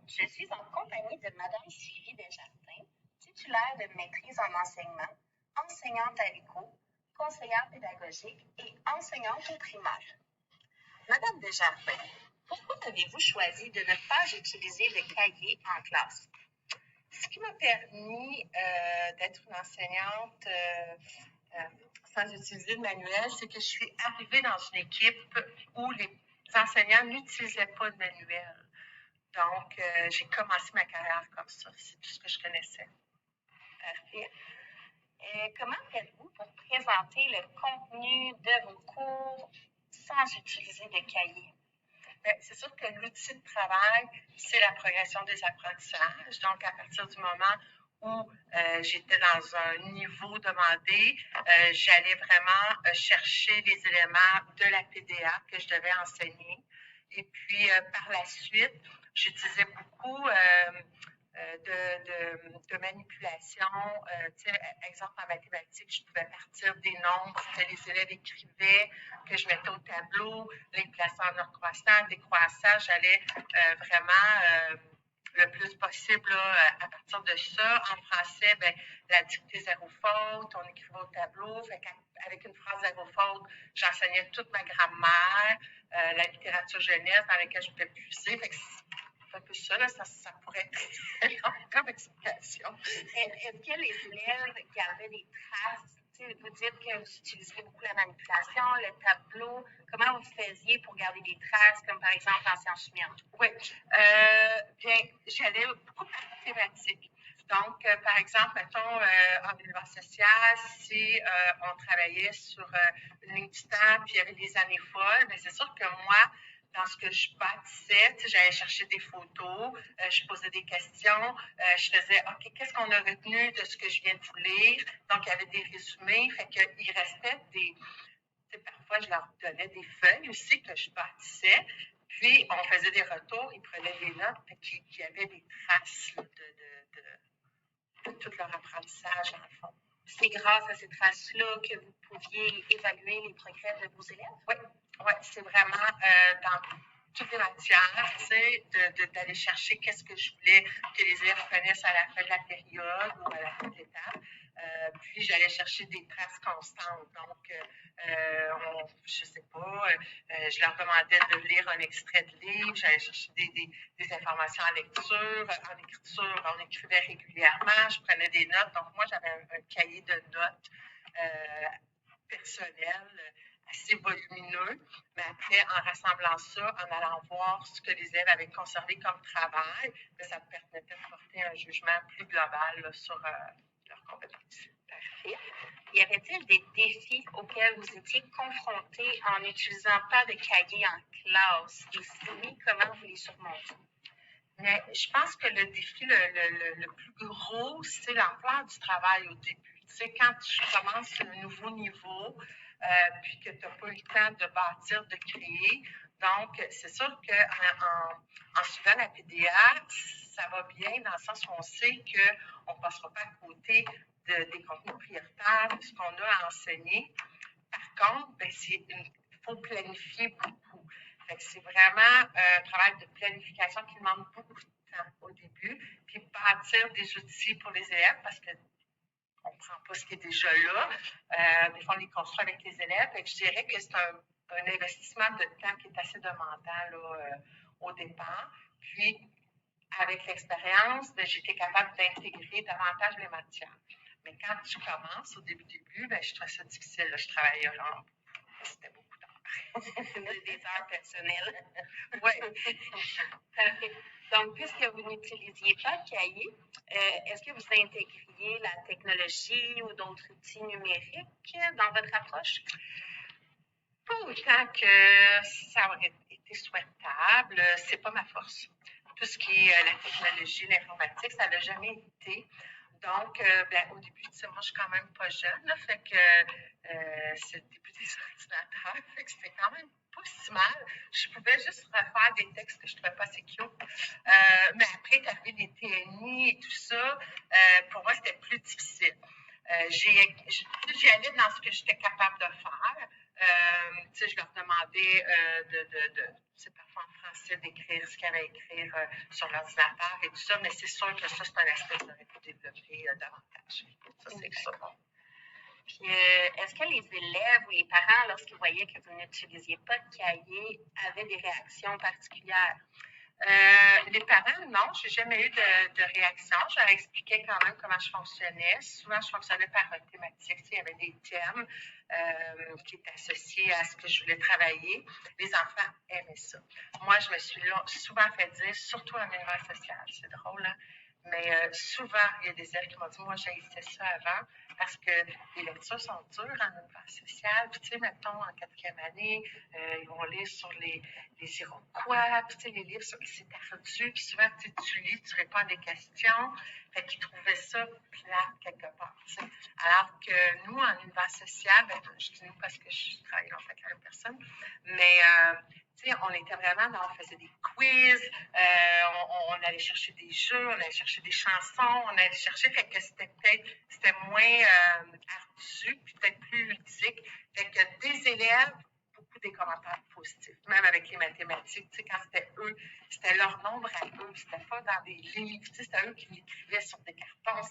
Je suis en compagnie de Madame Sylvie Desjardins, titulaire de maîtrise en enseignement, enseignante à l'ECO, conseillère pédagogique et enseignante au primaire. Madame Desjardins, pourquoi avez-vous choisi de ne pas utiliser de cahier en classe? Ce qui m'a permis d'être une enseignante sans utiliser de manuel, c'est que je suis arrivée dans une équipe où les enseignants n'utilisaient pas de manuel. Donc, j'ai commencé ma carrière comme ça. C'est tout ce que je connaissais. Parfait. Comment faites-vous pour présenter le contenu de vos cours sans utiliser de cahier? Bien, c'est sûr que l'outil de travail, c'est la progression des apprentissages. Donc, à partir du moment où j'étais dans un niveau demandé, j'allais vraiment chercher les éléments de la PDA que je devais enseigner. Et puis, par la suite, j'utilisais beaucoup de manipulation. Exemple, en mathématiques, je pouvais partir des nombres que les élèves écrivaient, que je mettais au tableau, les plaçais en ordre croissant, décroissant. J'allais vraiment le plus possible là, à partir de ça. En français, ben, la dictée zéro faute, on écrivait au tableau. Fait avec une phrase zéro faute, j'enseignais toute ma grammaire, la littérature jeunesse dans laquelle je pouvais puiser. Fait que c'est un peu ça, là, ça pourrait être très long comme explication. Est-ce que les élèves gardaient des traces? Vous dites que vous utilisiez beaucoup la manipulation, le tableau. Comment vous faisiez pour garder des traces, comme par exemple en sciences humaines? Oui, bien, j'allais beaucoup par thématique. Donc, par exemple, mettons, en univers social, si on travaillait sur une ligne du temps, puis il y avait des années folles, mais c'est sûr que moi, dans ce que je bâtissais, j'allais chercher des photos, je posais des questions, je faisais, OK, qu'est-ce qu'on a retenu de ce que je viens de vous lire? Donc, il y avait des résumés, fait qu'il restait des... Parfois, je leur donnais des feuilles aussi que je bâtissais, puis on faisait des retours, ils prenaient des notes, fait qu'il y avait des traces là, de tout leur apprentissage, en fond. C'est grâce à ces traces-là que vous pouviez évaluer les progrès de vos élèves? Oui, c'est vraiment dans toutes les matières, c'est d'aller chercher qu'est-ce que je voulais que les élèves connaissent à la fin de la période ou à la fin de l'étape. Puis, j'allais chercher des traces constantes. Donc, je ne sais pas, je leur demandais de lire un extrait de livre, j'allais chercher des informations en lecture, en écriture, on écrivait régulièrement, je prenais des notes. Donc, moi, j'avais un cahier de notes personnel assez volumineux, mais après, en rassemblant ça, en allant voir ce que les élèves avaient conservé comme travail, ça me permettait de porter un jugement plus global là, sur leurs compétences. Parfait. Y avait-il des défis auxquels vous étiez confrontés en n'utilisant pas de cahier en classe? Et si oui, comment vous les surmontez? Mais je pense que le défi le plus gros, c'est l'ampleur du travail au début. Tu sais, quand tu commences un nouveau niveau, puis que tu n'as pas eu le temps de bâtir, de créer. Donc, c'est sûr qu'en suivant la PDA, ça va bien dans le sens où on sait qu'on ne passera pas à côté des contenus prioritaires, de ce qu'on a à enseigner. Par contre, il faut planifier beaucoup. C'est vraiment un travail de planification qui demande beaucoup de temps au début, puis bâtir des outils pour les élèves parce que on ne prend pas ce qui est déjà là. Des fois, on les construit avec les élèves. Je dirais que c'est un investissement de temps qui est assez demandant là, au départ. Puis, avec l'expérience, j'étais capable d'intégrer davantage les matières. Mais quand je commence, au début, je trouvais ça difficile. Là, je travaillais genre, c'était beaucoup des heures personnelles. Oui. Donc, puisque vous n'utilisiez pas de cahier, est-ce que vous intégriez la technologie ou d'autres outils numériques dans votre approche? Pas autant que ça aurait été souhaitable. C'est pas ma force. Tout ce qui est la technologie, l'informatique, ça n'a jamais été. Donc, au début, moi, je suis quand même pas jeune, là, fait que c'est le début des ordinateurs, fait que c'était quand même pas si mal. Je pouvais juste refaire des textes que je trouvais pas assez cute. Mais après, t'arrives des TNI et tout ça, pour moi, c'était plus difficile. J'y allais dans ce que j'étais capable de faire. Je leur demandais c'est parfois en français d'écrire ce qu'il y avait à écrire sur l'ordinateur et tout ça, mais c'est sûr que ça, c'est un aspect que j'aurais pu développer davantage. Ça, c'est sûr. Puis, est-ce que les élèves ou les parents, lorsqu'ils voyaient que vous n'utilisiez pas de cahier, avaient des réactions particulières? Les parents, non, je n'ai jamais eu de réaction. Je leur expliquais quand même comment je fonctionnais. Souvent, je fonctionnais par thématique. Il y avait des thèmes qui étaient associés à ce que je voulais travailler. Les enfants aimaient ça. Moi, je me suis souvent fait dire, surtout en univers social, c'est drôle, hein? Mais souvent, il y a des élèves qui m'ont dit, moi, j'haïssais ça avant parce que les lectures sont dures en univers social. Puis, tu sais, mettons, en 4e année, ils vont lire sur les Iroquois, puis, tu sais, les livres, c'est ardu. Puis souvent, tu lis, tu réponds à des questions. Fait qu'ils trouvaient ça plate quelque part. T'sais. Alors que nous, en univers social, ben, je dis nous parce que je travaille en fait avec la même personne, mais on était vraiment on faisait des quiz, on allait chercher des jeux, on allait chercher des chansons, on allait chercher, fait que c'était moins ardu, puis peut-être plus ludique. Fait que des élèves, beaucoup des commentaires positifs, même avec les mathématiques, quand c'était eux, c'était leur nombre à eux, c'était pas dans des livres, c'était eux qui l'écrivaient sur des cartons,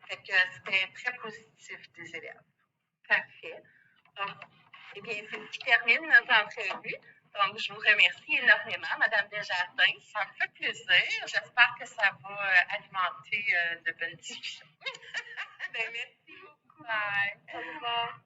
fait que c'était très positif des élèves. Parfait. Donc, eh bien, c'est ce qui termine notre entrevue. Donc, je vous remercie énormément, Mme Desjardins. Ça me fait plaisir. J'espère que ça va alimenter de belles discussions. Merci beaucoup. Bye. Au revoir.